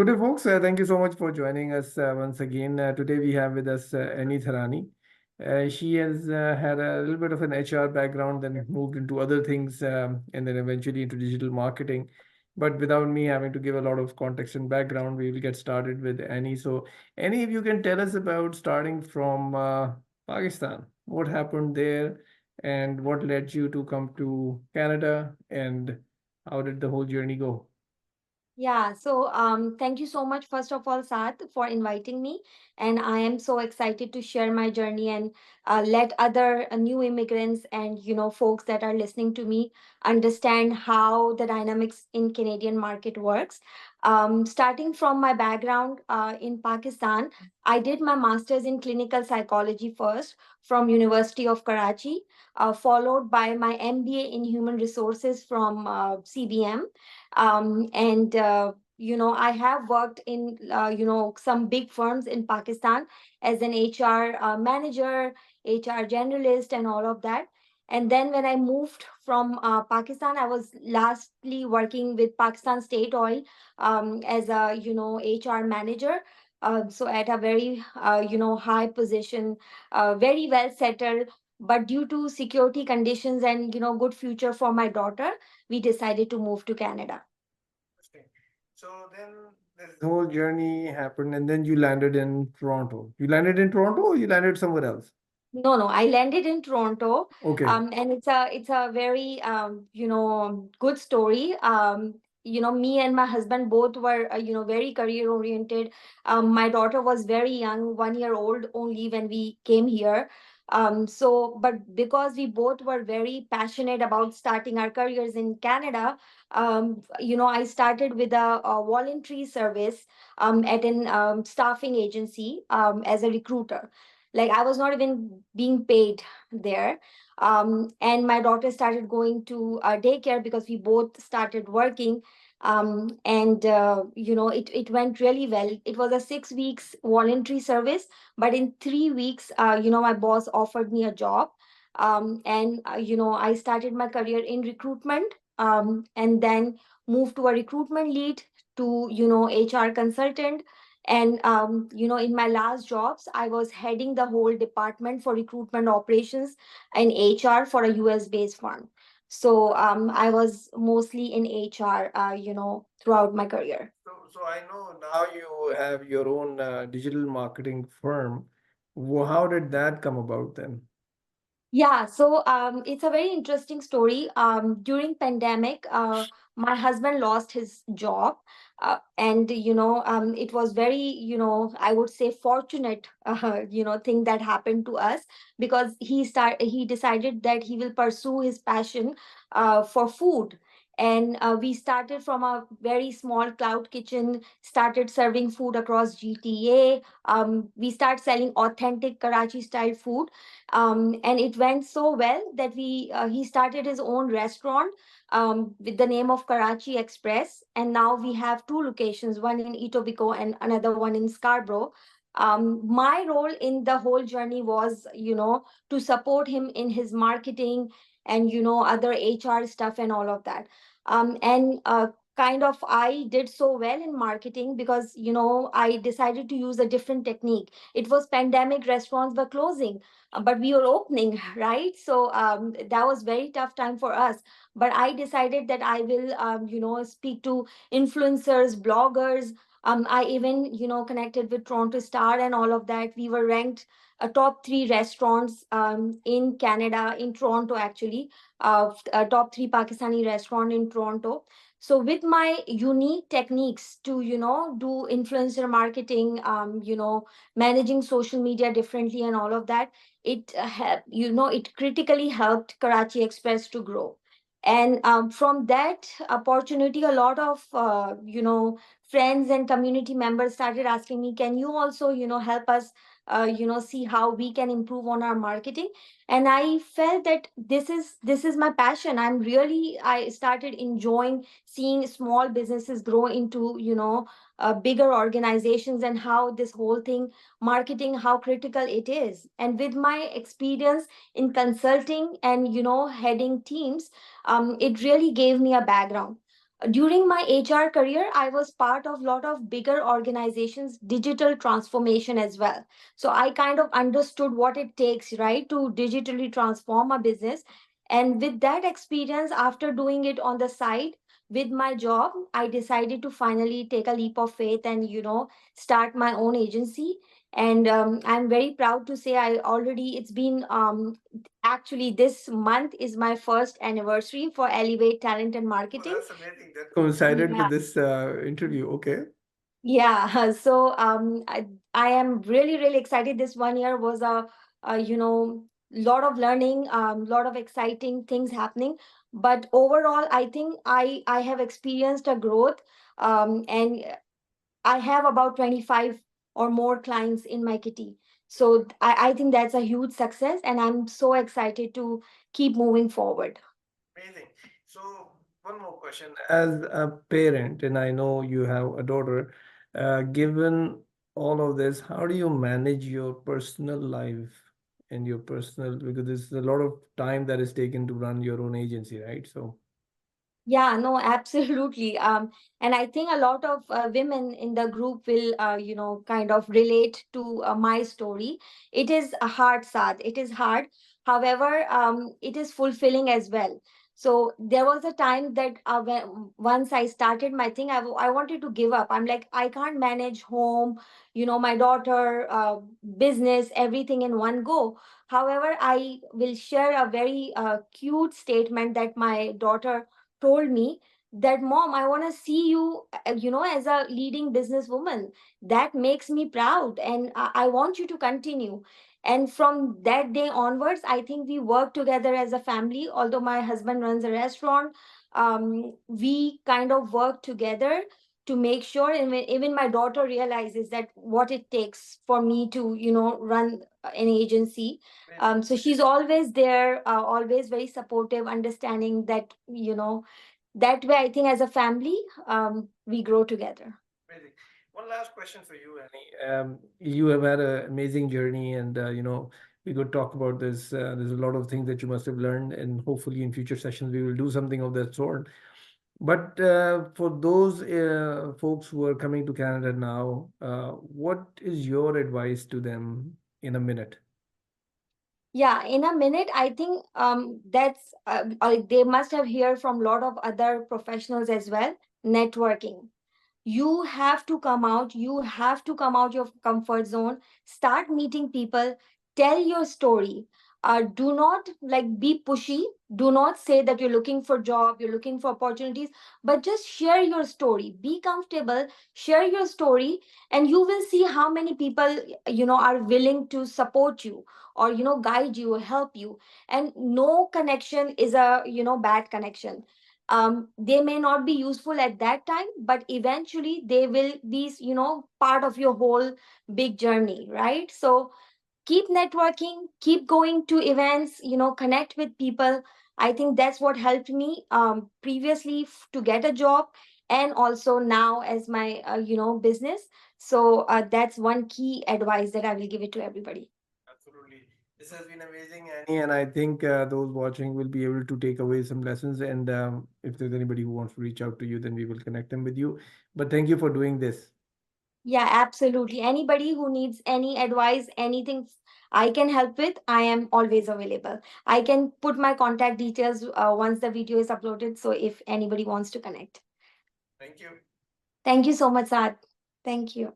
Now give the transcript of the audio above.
Good day, folks. Thank you so much for joining us once again. Today we have with us Annie Tharani. She has had a little bit of an HR background, then moved into other things, and then eventually into digital marketing. But without me having to give a lot of context and background, we will get started with Annie. So, Annie, if you can tell us about starting from Pakistan, what happened there, and what led you to come to Canada, and how did the whole journey go? Yeah, so thank you so much, first of all, Saad, for inviting me. And I am so excited to share my journey and let other new immigrants and folks that are listening to me understand how the dynamics in Canadian market works. Starting from my background in Pakistan, I did my master's in clinical psychology first from University of Karachi, followed by my MBA in human resources from CBM, and I have worked in some big firms in Pakistan as an HR manager, HR generalist, and all of that. And then when I moved from Pakistan, I was lastly working with Pakistan State Oil as a HR manager. So at a very high position, very well settled. But due to security conditions and good future for my daughter, we decided to move to Canada. Interesting. So then this whole journey happened, and then you landed in Toronto. You landed in Toronto, or you landed somewhere else? No, no, I landed in Toronto, Okay. and it's a very good story. Me and my husband both were very career oriented. My daughter was very young, 1 year old only when we came here. But because we both were very passionate about starting our careers in Canada, I started with a voluntary service at an staffing agency as a recruiter. Like I was not even being paid there. And my daughter started going to daycare because we both started working. And it went really well. It was a 6 weeks voluntary service, but in 3 weeks, my boss offered me a job. And I started my career in recruitment, and then moved to a recruitment lead, to HR consultant. And in my last jobs, I was heading the whole department for recruitment operations and HR for a US based firm. So I was mostly in HR, throughout my career. So I know now you have your own digital marketing firm. How did that come about then? Yeah, so it's a very interesting story. During pandemic, my husband lost his job, and it was very I would say fortunate thing that happened to us, because he decided that he will pursue his passion for food. And we started from a very small cloud kitchen, started serving food across GTA. We start selling authentic Karachi style food, and it went so well that we he started his own restaurant with the name of Karachi Express, and now we have two locations, one in Etobicoke and another one in Scarborough. My role in the whole journey was, to support him in his marketing and other HR stuff and all of that. And kind of I did so well in marketing because I decided to use a different technique. It was pandemic, restaurants were closing, but we were opening, right? So that was very tough time for us. But I decided that I will speak to influencers, bloggers. I even connected with Toronto Star and all of that. We were ranked top three restaurants in Canada, in Toronto actually, top three Pakistani restaurant in Toronto. So with my unique techniques to do influencer marketing, managing social media differently and all of that, it critically helped Karachi Express to grow. And from that opportunity, a lot of friends and community members started asking me, can you also help us see how we can improve on our marketing? And I felt that this is my passion. I started enjoying seeing small businesses grow into bigger organizations, and how this whole thing, marketing, how critical it is. And with my experience in consulting and heading teams, it really gave me a background. During my HR career, I was part of a lot of bigger organizations, digital transformation as well. So I kind of understood what it takes, right, to digitally transform a business. And with that experience, after doing it on the side with my job, I decided to finally take a leap of faith and, start my own agency. And I'm very proud to say it's been actually this month is my first anniversary for Elevate Talent and Oh, Marketing. that's amazing. That coincided Yeah. with this interview. Okay. Yeah, so I am really, really excited. This 1 year was a lot of learning, lot of exciting things happening. But overall, I think I have experienced a growth, and I have about 25 or more clients in my kitty. So I think that's a huge success, and I'm so excited to keep moving forward. Amazing. So, one more question. As a parent, and I know you have a daughter, given all of this, how do you manage your personal life and your personal, because there's a lot of time that is taken to run your own agency, right? So, Yeah, no, absolutely. And I think a lot of women in the group will, kind of relate to my story. It is a hard, Sad. It is hard. However, it is fulfilling as well. So there was a time that once I started my thing, I wanted to give up. I'm like, I can't manage home, my daughter, business, everything in one go. However, I will share a very cute statement that my daughter told me that, Mom, I want to see you, as a leading businesswoman. That makes me proud, and I want you to continue. And from that day onwards, I think we work together as a family. Although my husband runs a restaurant, we kind of work together to make sure, and even my daughter realizes that what it takes for me to, run an agency. So she's always there, always very supportive, understanding that, that way, I think as a family, we grow together. amazing. One last question for you, Annie. You have had an amazing journey, and we could talk about this. There's a lot of things that you must have learned, and hopefully, in future sessions, we will do something of that sort. But for those folks who are coming to Canada now, what is your advice to them in a minute? Yeah, in a minute, I think that's they must have heard from a lot of other professionals as well. Networking, you have to come out, you have to come out your comfort zone, start meeting people, tell your story. Do not like be pushy, do not say that you're looking for job, you're looking for opportunities, but just share your story, be comfortable, share your story, and you will see how many people are willing to support you, or guide you, help you. And no connection is a bad connection. They may not be useful at that time, but eventually they will be part of your whole big journey, right? So keep networking, keep going to events, connect with people. I think that's what helped me previously to get a job, and also now as my business. So that's one key advice that I will give it to everybody. Absolutely. This has been amazing, Annie, and I think those watching will be able to take away some lessons. And if there's anybody who wants to reach out to you, then we will connect them with you. But thank you for doing this. Yeah, absolutely. Anybody who needs any advice, anything I can help with, I am always available. I can put my contact details once the video is uploaded. So if anybody wants to connect. Thank you. Thank you so much, Saad. Thank you.